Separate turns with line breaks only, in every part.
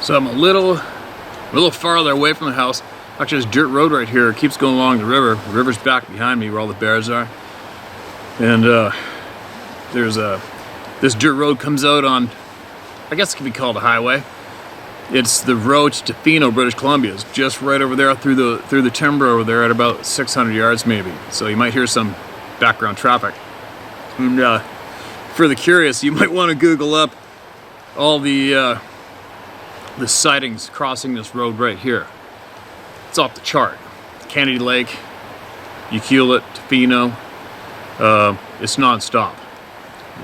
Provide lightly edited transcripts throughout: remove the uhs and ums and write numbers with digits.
So I'm a little farther away from the house. Actually, this dirt road right here keeps going along the river. The river's back behind me where all the bears are. And there's this dirt road comes out on, I guess it could be called a highway. It's the road to Tofino, British Columbia. It's just right over there through the timber over there at about 600 yards maybe. So you might hear some background traffic. And for the curious, you might want to Google up all the sightings crossing this road right here. It's off the chart. Kennedy Lake, Ucluelet, Tofino. It's non-stop.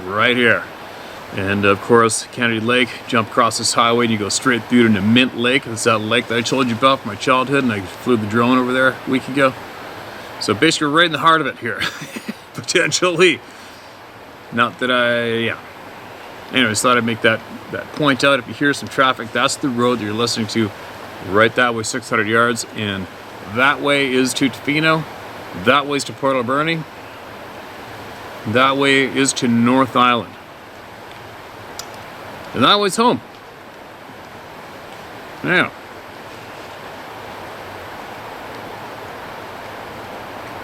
Right here. And of course, Kennedy Lake, jump across this highway and you go straight through to Mint Lake. It's that lake that I told you about from my childhood, and I flew the drone over there a week ago. So basically right in the heart of it here, potentially. Not that yeah. Anyways, thought I'd make that point out. If you hear some traffic, that's the road that you're listening to right that way, 600 yards. And that way is to Tofino. That way is to Port Alberni. That way is to North Island. And that way's home. Now,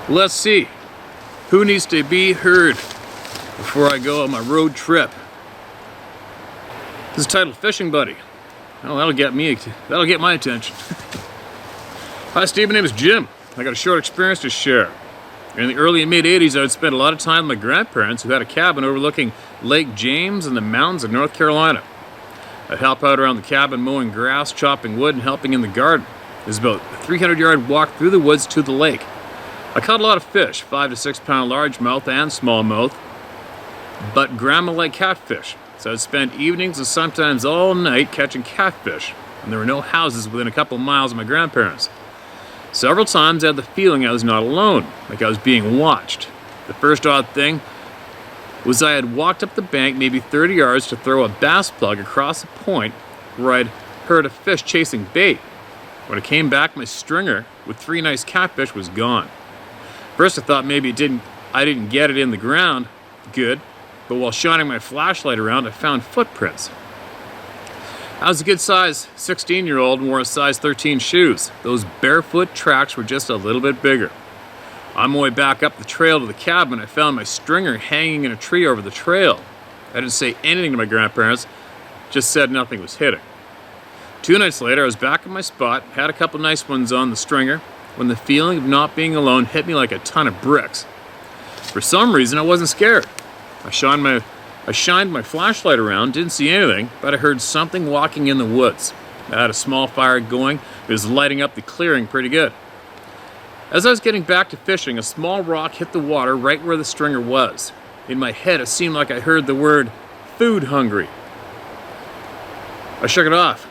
let's see. Who needs to be heard before I go on my road trip? This is titled Fishing Buddy. Well, that'll get my attention. Hi Steve, my name is Jim. I got a short experience to share. In the early and mid-'80s, I would spend a lot of time with my grandparents who had a cabin overlooking Lake James and the mountains of North Carolina. I'd help out around the cabin mowing grass, chopping wood, and helping in the garden. It was about a 300-yard walk through the woods to the lake. I caught a lot of fish, 5 to 6 pound largemouth and smallmouth, but grandma-like catfish. So I'd spend evenings and sometimes all night catching catfish, and there were no houses within a couple miles of my grandparents. Several times I had the feeling I was not alone, like I was being watched. The first odd thing was I had walked up the bank maybe 30 yards to throw a bass plug across a point where I'd heard a fish chasing bait. When I came back, my stringer with 3 nice catfish was gone. First I thought maybe I didn't get it in the ground good, but while shining my flashlight around, I found footprints. I was a good size 16-year-old and wore a size 13 shoes. Those barefoot tracks were just a little bit bigger. On my way back up the trail to the cabin, I found my stringer hanging in a tree over the trail. I didn't say anything to my grandparents, just said nothing was hitting. 2 nights later, I was back at my spot, had a couple nice ones on the stringer, when the feeling of not being alone hit me like a ton of bricks. For some reason, I wasn't scared. I shined my flashlight around, didn't see anything, but I heard something walking in the woods. I had a small fire going, it was lighting up the clearing pretty good. As I was getting back to fishing, a small rock hit the water right where the stringer was. In my head, it seemed like I heard the word, food hungry. I shook it off.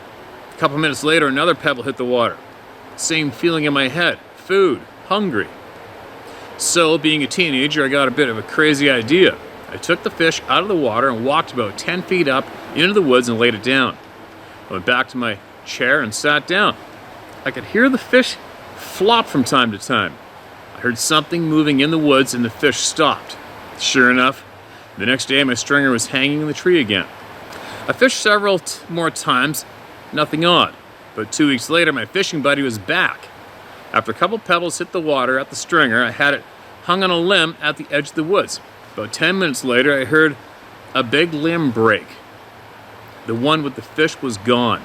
A couple minutes later, another pebble hit the water. Same feeling in my head, food, hungry. So, being a teenager, I got a bit of a crazy idea. I took the fish out of the water and walked about 10 feet up into the woods and laid it down. I went back to my chair and sat down. I could hear the fish flop from time to time. I heard something moving in the woods and the fish stopped. Sure enough, the next day my stringer was hanging in the tree again. I fished several more times, nothing odd. But 2 weeks later, my fishing buddy was back. After a couple pebbles hit the water at the stringer, I had it hung on a limb at the edge of the woods. About 10 minutes later, I heard a big limb break. The one with the fish was gone.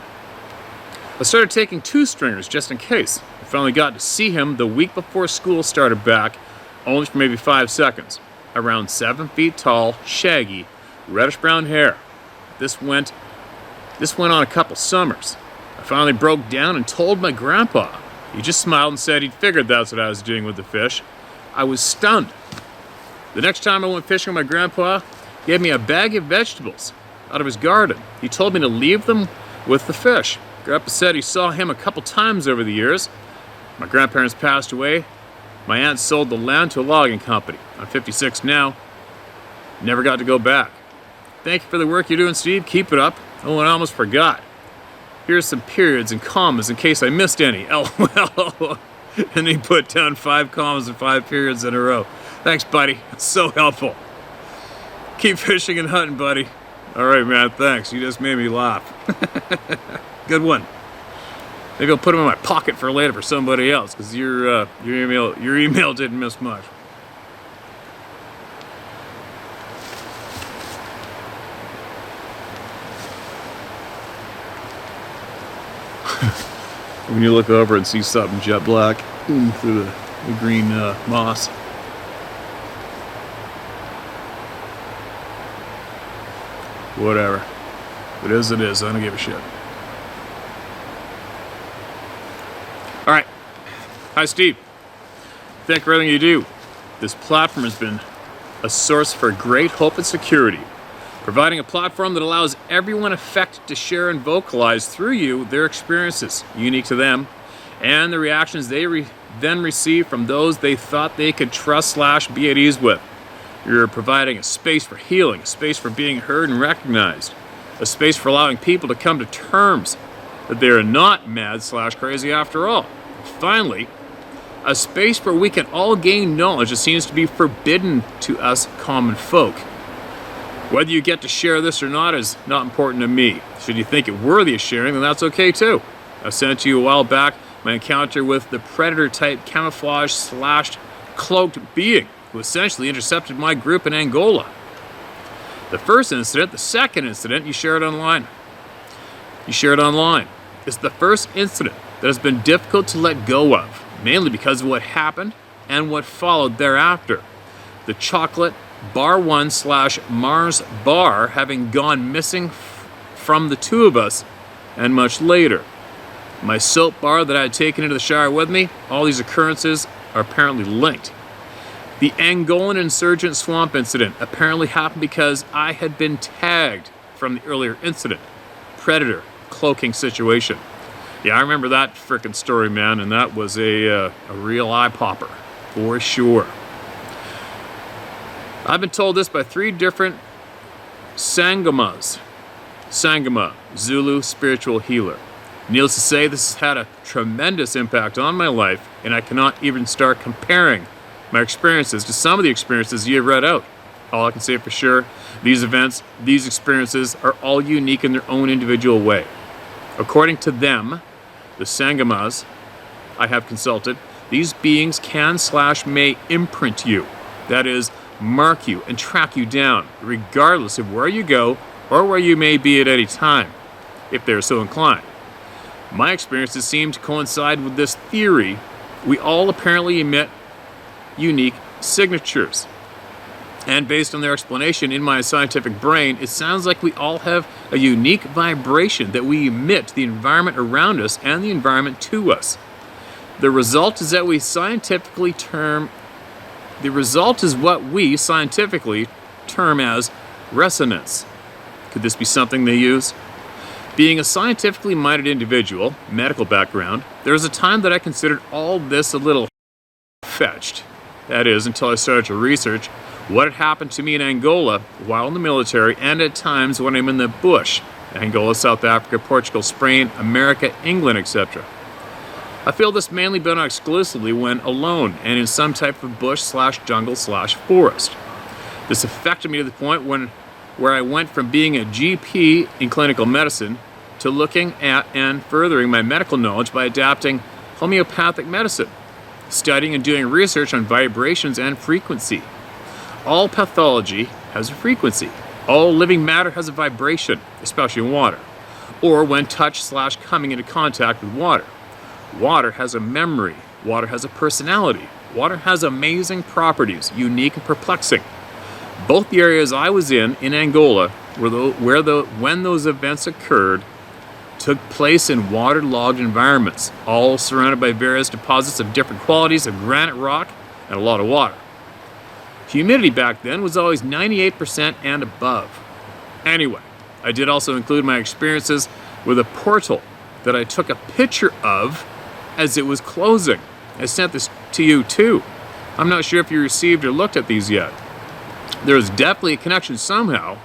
I started taking 2 stringers just in case. I finally got to see him the week before school started back, only for maybe 5 seconds. Around 7 feet tall, shaggy, reddish brown hair. This went on a couple summers. I finally broke down and told my grandpa. He just smiled and said he'd figured that's what I was doing with the fish. I was stunned. The next time I went fishing with my grandpa, he gave me a bag of vegetables out of his garden. He told me to leave them with the fish. Grandpa said he saw him a couple times over the years. My grandparents passed away. My aunt sold the land to a logging company. I'm 56 now. Never got to go back. Thank you for the work you're doing, Steve. Keep it up. Oh, and I almost forgot. Here's some periods and commas in case I missed any. LOL. And he put down 5 commas and 5 periods in a row. Thanks, buddy. It's so helpful. Keep fishing and hunting, buddy. All right, man. Thanks. You just made me laugh. Good one. Maybe I'll put them in my pocket for later for somebody else, because your email didn't miss much. When you look over and see something jet black through the green moss. Whatever. It is, it is. I don't give a shit. Alright. Hi, Steve. Thank you for everything you do. This platform has been a source for great hope and security, providing a platform that allows everyone affected to share and vocalize through you their experiences, unique to them, and the reactions they then receive from those they thought they could trust / be at ease with. You're providing a space for healing, a space for being heard and recognized, a space for allowing people to come to terms that they are not mad / crazy after all. Finally, a space where we can all gain knowledge that seems to be forbidden to us common folk. Whether you get to share this or not is not important to me. Should you think it worthy of sharing, then that's okay too. I sent to you a while back my encounter with the predator-type camouflage / cloaked being who essentially intercepted my group in Angola. The first incident, the second incident, you shared online. It's the first incident that has been difficult to let go of, mainly because of what happened and what followed thereafter. The chocolate Bar 1 / Mars bar having gone missing from the two of us, and much later. My soap bar that I had taken into the shower with me, all these occurrences are apparently linked. The Angolan insurgent swamp incident apparently happened because I had been tagged from the earlier incident. Predator cloaking situation. Yeah, I remember that frickin' story, man, and that was a real eye popper, for sure. I've been told this by 3 different Sangamas. Sangama, Zulu spiritual healer. Needless to say, this has had a tremendous impact on my life, and I cannot even start comparing my experiences to some of the experiences you have read out. All I can say for sure, these events, these experiences are all unique in their own individual way. According to them, the Sangamas I have consulted, these beings can / may imprint you. That is, mark you and track you down, regardless of where you go or where you may be at any time, if they're so inclined. My experiences seem to coincide with this theory. We all apparently emit unique signatures. And based on their explanation in my scientific brain, it sounds like we all have a unique vibration that we emit to the environment around us and the environment to us. The result is what we scientifically term as resonance. Could this be something they use? Being a scientifically minded individual, medical background, there was a time that I considered all this a little fetched. That is, until I started to research what had happened to me in Angola while in the military and at times when I'm in the bush. Angola, South Africa, Portugal, Spain, America, England, etc. I feel this mainly but not exclusively when alone and in some type of bush / jungle / forest. This affected me to the point where I went from being a GP in clinical medicine to looking at and furthering my medical knowledge by adapting homeopathic medicine, studying and doing research on vibrations and frequency. All pathology has a frequency. All living matter has a vibration, especially in water, or when touched / coming into contact with water. Water has a memory. Water has a personality. Water has amazing properties, unique and perplexing. Both the areas I was in Angola, when those events occurred, took place in waterlogged environments, all surrounded by various deposits of different qualities of granite rock and a lot of water. Humidity back then was always 98% and above. Anyway, I did also include my experiences with a portal that I took a picture of as it was closing. I sent this to you too. I'm not sure if you received or looked at these yet. There is definitely a connection somehow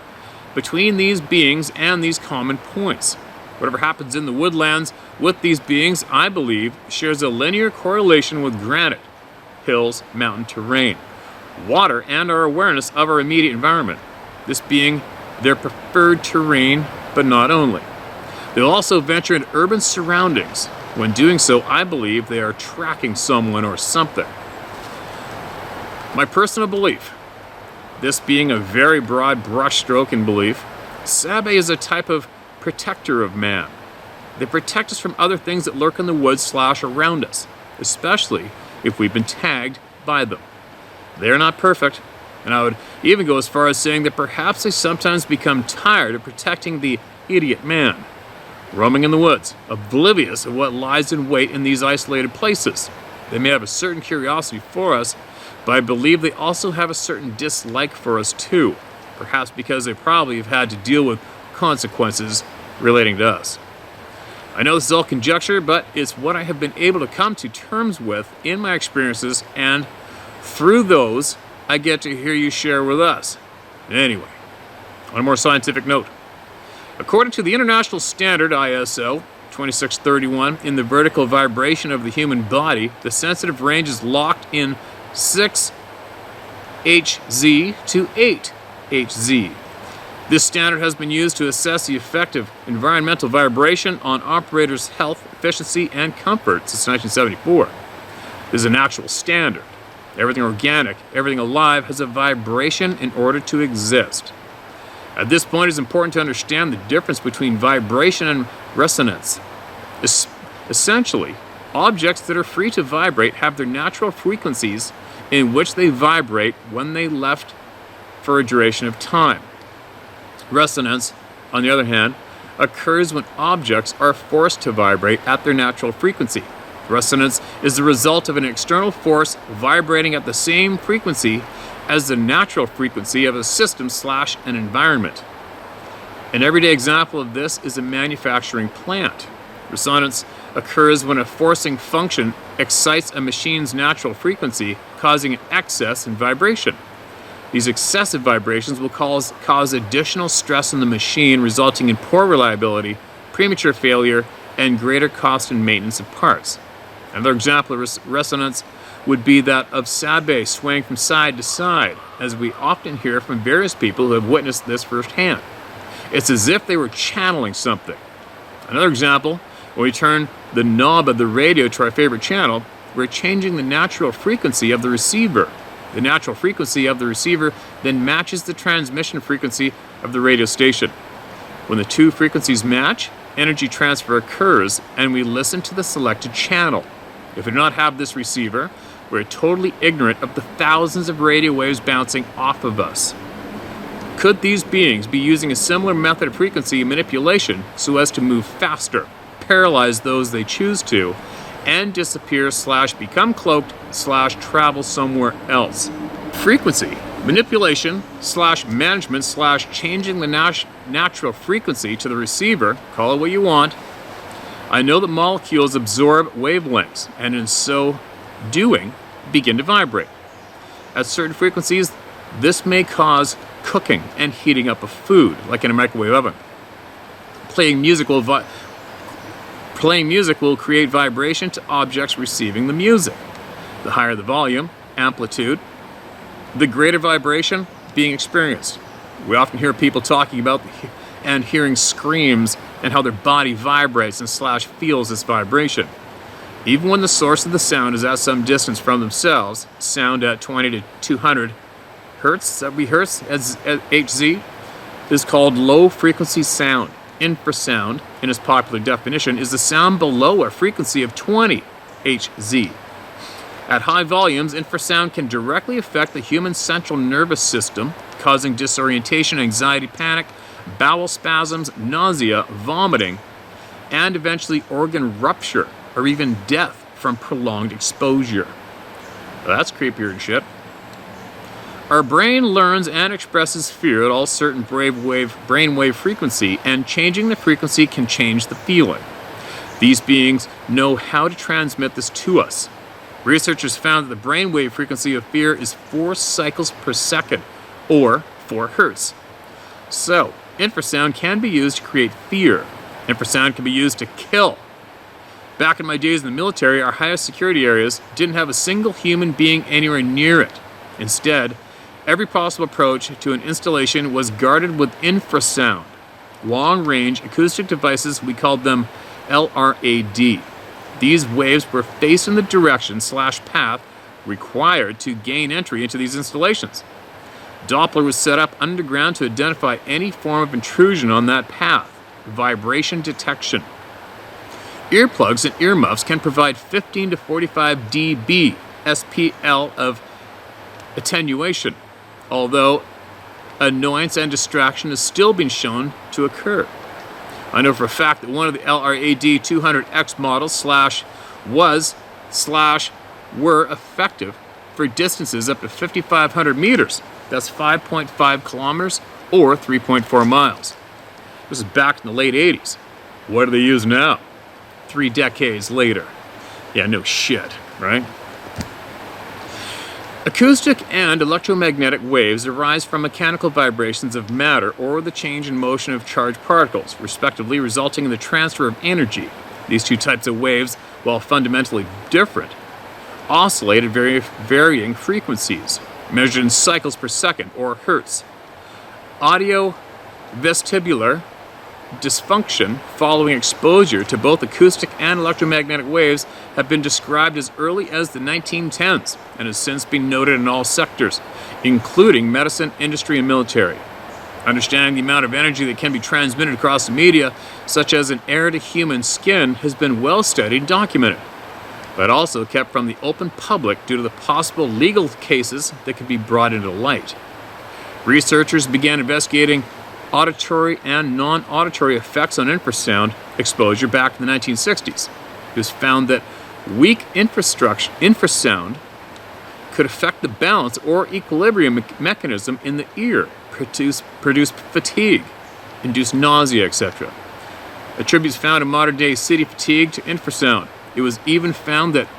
between these beings and these common points. Whatever happens in the woodlands with these beings, I believe, shares a linear correlation with granite, hills, mountain terrain, water, and our awareness of our immediate environment, this being their preferred terrain, but not only. They'll also venture into urban surroundings. When doing so, I believe they are tracking someone or something. My personal belief, this being a very broad brushstroke in belief, Sabe is a type of protector of man. They protect us from other things that lurk in the woods / around us, especially if we've been tagged by them. They are not perfect, and I would even go as far as saying that perhaps they sometimes become tired of protecting the idiot man, roaming in the woods, oblivious of what lies in wait in these isolated places. They may have a certain curiosity for us, but I believe they also have a certain dislike for us too, perhaps because they probably have had to deal with consequences relating to us. I know this is all conjecture, but it's what I have been able to come to terms with in my experiences, and through those, I get to hear you share with us. Anyway, on a more scientific note, according to the International Standard ISO 2631, in the vertical vibration of the human body, the sensitive range is locked in 6 Hz to 8 Hz. This standard has been used to assess the effect of environmental vibration on operators' health, efficiency, and comfort since 1974. This is an actual standard. Everything organic, everything alive has a vibration in order to exist. At this point, it is important to understand the difference between vibration and resonance. Essentially, objects that are free to vibrate have their natural frequencies in which they vibrate when they left for a duration of time. Resonance, on the other hand, occurs when objects are forced to vibrate at their natural frequency. Resonance is the result of an external force vibrating at the same frequency as the natural frequency of a system / an environment. An everyday example of this is a manufacturing plant. Resonance occurs when a forcing function excites a machine's natural frequency, causing an excess in vibration. These excessive vibrations will cause additional stress on the machine, resulting in poor reliability, premature failure, and greater cost and maintenance of parts. Another example of resonance would be that of Sabe swaying from side to side, as we often hear from various people who have witnessed this firsthand. It's as if they were channeling something. Another example, when we turn the knob of the radio to our favorite channel, we're changing the natural frequency of the receiver. The natural frequency of the receiver then matches the transmission frequency of the radio station. When the two frequencies match, energy transfer occurs, and we listen to the selected channel. If we do not have this receiver, we're totally ignorant of the thousands of radio waves bouncing off of us. Could these beings be using a similar method of frequency manipulation so as to move faster, paralyze those they choose to, and disappear / become cloaked / travel somewhere else? Frequency manipulation / management / changing the natural frequency to the receiver, call it what you want. I know that molecules absorb wavelengths, and in so doing, begin to vibrate. At certain frequencies, this may cause cooking and heating up of food, like in a microwave oven. Playing music will create vibration to objects receiving the music. The higher the volume, amplitude, the greater vibration being experienced. We often hear people talking about and hearing screams and how their body vibrates and / feels this vibration. Even when the source of the sound is at some distance from themselves, sound at 20 to 200 hertz, as Hz, is called low frequency sound. Infrasound, in its popular definition, is the sound below a frequency of 20 Hz. At high volumes, infrasound can directly affect the human central nervous system, causing disorientation, anxiety, panic, bowel spasms, nausea, vomiting, and eventually organ rupture or even death from prolonged exposure. Well, that's creepier than shit. Our brain learns and expresses fear at all certain brainwave frequency, and changing the frequency can change the feeling. These beings know how to transmit this to us. Researchers found that the brainwave frequency of fear is 4 cycles per second, or 4 hertz. So, infrasound can be used to create fear. Infrasound can be used to kill. Back in my days in the military, our highest security areas didn't have a single human being anywhere near it. Instead, every possible approach to an installation was guarded with infrasound. long-range acoustic devices. We called them LRAD. These waves were facing the direction/path required to gain entry into these installations. Doppler was set up underground to identify any form of intrusion on that path. Vibration detection. Earplugs and earmuffs can provide 15 to 45 dB SPL of attenuation, although annoyance and distraction has still been shown to occur. I know for a fact that one of the LRAD 200X models were effective for distances up to 5,500 meters. That's 5.5 kilometers or 3.4 miles. This is back in the late 80s. What do they use now? 3 decades later. Yeah, no shit, right? Acoustic and electromagnetic waves arise from mechanical vibrations of matter or the change in motion of charged particles, respectively, resulting in the transfer of energy. These two types of waves, while fundamentally different, oscillate at varying frequencies, measured in cycles per second or hertz. Audio vestibular dysfunction following exposure to both acoustic and electromagnetic waves have been described as early as the 1910s and has since been noted in all sectors, including medicine, industry, and military. Understanding the amount of energy that can be transmitted across the media, such as an air to human skin, has been well studied and documented, but also kept from the open public due to the possible legal cases that could be brought into light. Researchers began investigating auditory and non-auditory effects on infrasound exposure back in the 1960s. It was found that weak infrasound could affect the balance or equilibrium mechanism in the ear, produce fatigue, induce nausea, etc. Attributes found in modern-day city fatigue to infrasound. It was even found that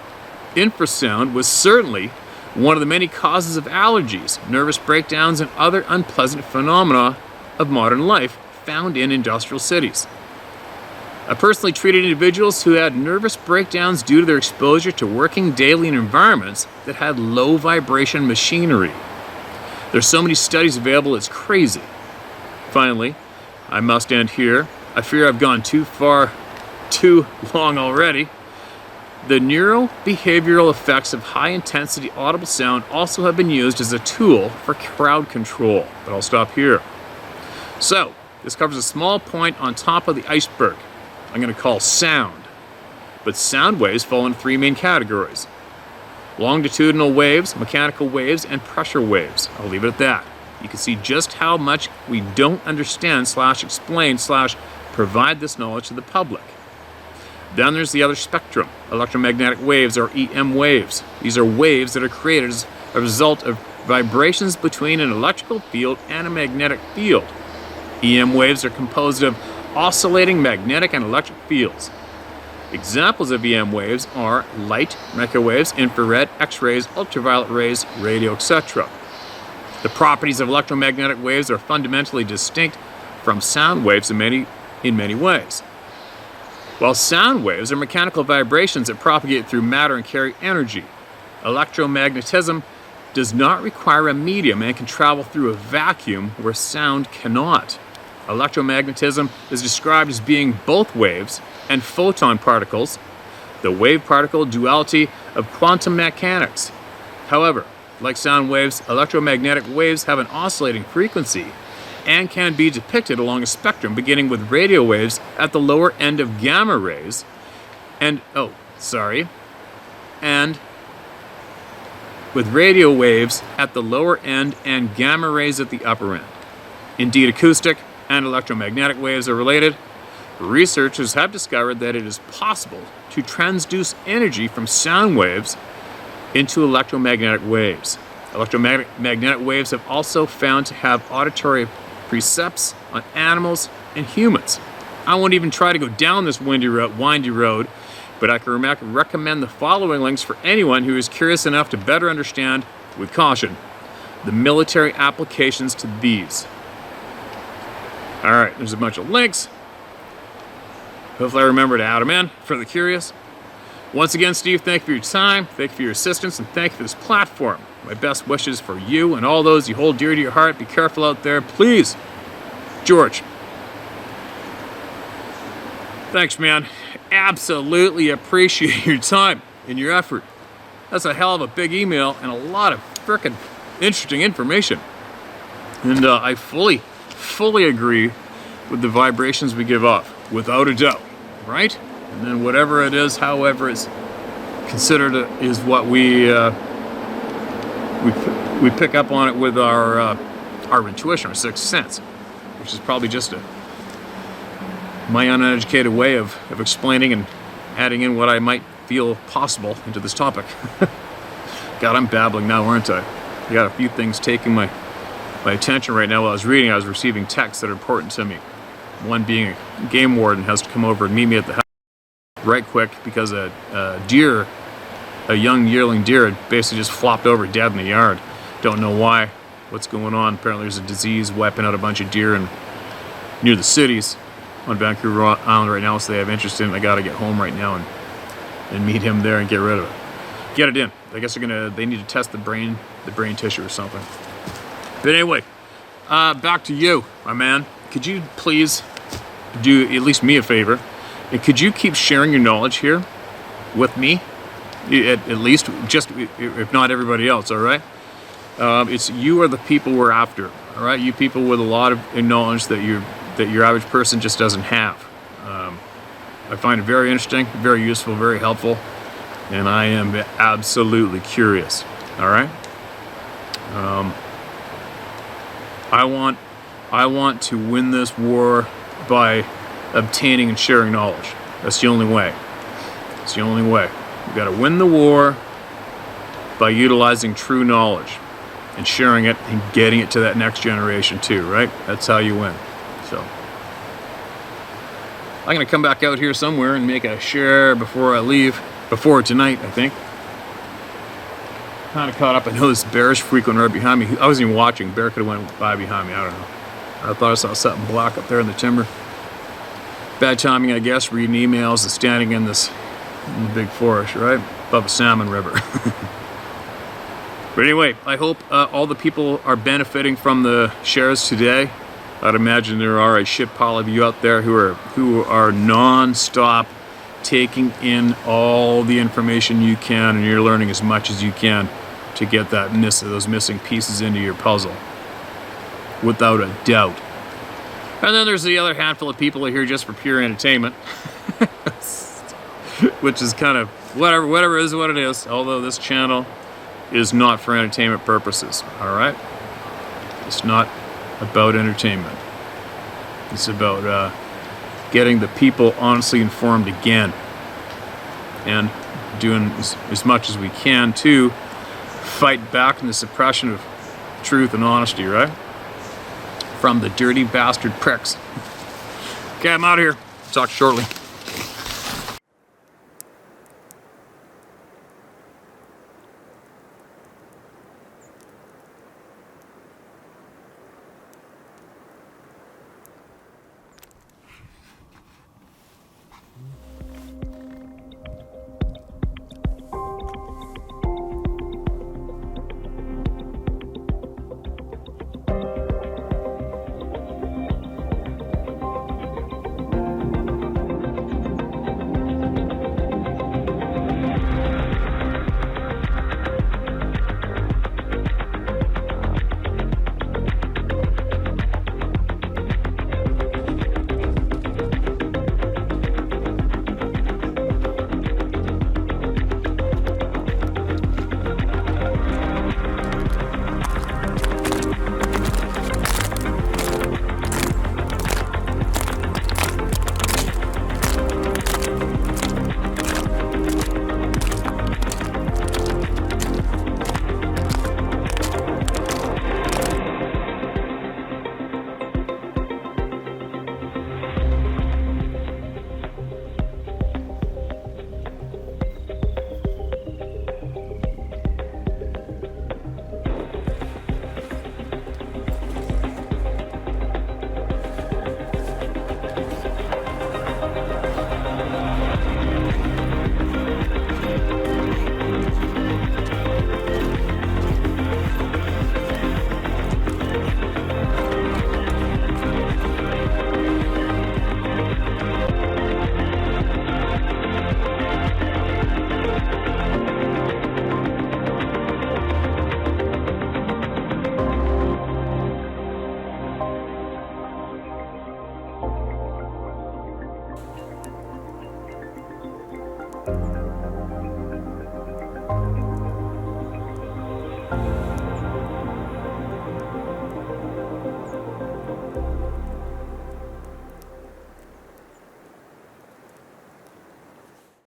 infrasound was certainly one of the many causes of allergies, nervous breakdowns, and other unpleasant phenomena of modern life found in industrial cities. I personally treated individuals who had nervous breakdowns due to their exposure to working daily in environments that had low vibration machinery. There's so many studies available, it's crazy. Finally, I must end here. I fear I've gone too long already. The neurobehavioral effects of high-intensity audible sound also have been used as a tool for crowd control, but I'll stop here. So, this covers a small point on top of the iceberg I'm going to call sound. But sound waves fall into 3 main categories: longitudinal waves, mechanical waves, and pressure waves. I'll leave it at that. You can see just how much we don't understand / explain / provide this knowledge to the public. Then there's the other spectrum, electromagnetic waves or EM waves. These are waves that are created as a result of vibrations between an electrical field and a magnetic field. EM waves are composed of oscillating magnetic and electric fields. Examples of EM waves are light, microwaves, infrared, X-rays, ultraviolet rays, radio, etc. The properties of electromagnetic waves are fundamentally distinct from sound waves in many ways. While sound waves are mechanical vibrations that propagate through matter and carry energy, electromagnetism does not require a medium and can travel through a vacuum where sound cannot. Electromagnetism is described as being both waves and photon particles, the wave-particle duality of quantum mechanics. However, like sound waves, electromagnetic waves have an oscillating frequency and can be depicted along a spectrum beginning with radio waves at the lower end of gamma rays and with radio waves at the lower end and gamma rays at the upper end. Indeed, acoustic and electromagnetic waves are related. Researchers have discovered that it is possible to transduce energy from sound waves into electromagnetic waves. Electromagnetic waves have also found to have auditory precepts on animals and humans. I won't even try to go down this windy road, but I can recommend the following links for anyone who is curious enough to better understand, with caution, the military applications to these. Alright, there's a bunch of links. Hopefully I remember to add them in for the curious. Once again, Steve, thank you for your time, thank you for your assistance, and thank you for this platform. My best wishes for you and all those you hold dear to your heart. Be careful out there, please. George. Thanks, man. Absolutely appreciate your time and your effort. That's a hell of a big email and a lot of frickin' interesting information. And I fully agree with the vibrations we give off, without a doubt, right? And then whatever it is, however it's considered, is what we pick up on it with our intuition, our sixth sense, which is probably just my uneducated way of explaining and adding in what I might feel possible into this topic. God, I'm babbling now, aren't I? I got a few things taking my attention right now. While I was reading, I was receiving texts that are important to me. One being a game warden has to come over and meet me at the house right quick because a young yearling deer had basically just flopped over dead in the yard. Don't know why, what's going on. Apparently there's a disease wiping out a bunch of deer near the cities on Vancouver Island right now, so they have interest in it. I gotta get home right now and meet him there and get rid of it. Get it in. I guess they need to test the brain tissue or something. But anyway, back to you, my man. Could you please do at least me a favor? And could you keep sharing your knowledge here with me? At least, just if not everybody else, all right? You are the people we're after, all right? You people with a lot of knowledge that your average person just doesn't have. I find it very interesting, very useful, very helpful, and I am absolutely curious, all right? I want to win this war by obtaining and sharing knowledge. That's the only way. It's the only way. We've got to win the war by utilizing true knowledge and sharing it and getting it to that next generation too, right? That's how you win. So I'm going to come back out here somewhere and make a share before I leave, before tonight, I think. Kind of caught up. I know this bear's frequent right behind me. I wasn't even watching. Bear could have went by behind me. I don't know. I thought I saw something black up there in the timber. Bad timing, I guess, reading emails and standing in the big forest, right? Above a salmon river. But anyway, I hope all the people are benefiting from the shares today. I'd imagine there are a shit pile of you out there who are non-stop taking in all the information you can, and you're learning as much as you can to get those missing pieces into your puzzle, without a doubt. And then there's the other handful of people who are here just for pure entertainment, which is kind of whatever is what it is. Although this channel is not for entertainment purposes. All right, it's not about entertainment. It's about getting the people honestly informed again, and doing as much as we can to fight back in the suppression of truth and honesty, right? From the dirty bastard pricks. Okay, I'm out of here. Talk shortly.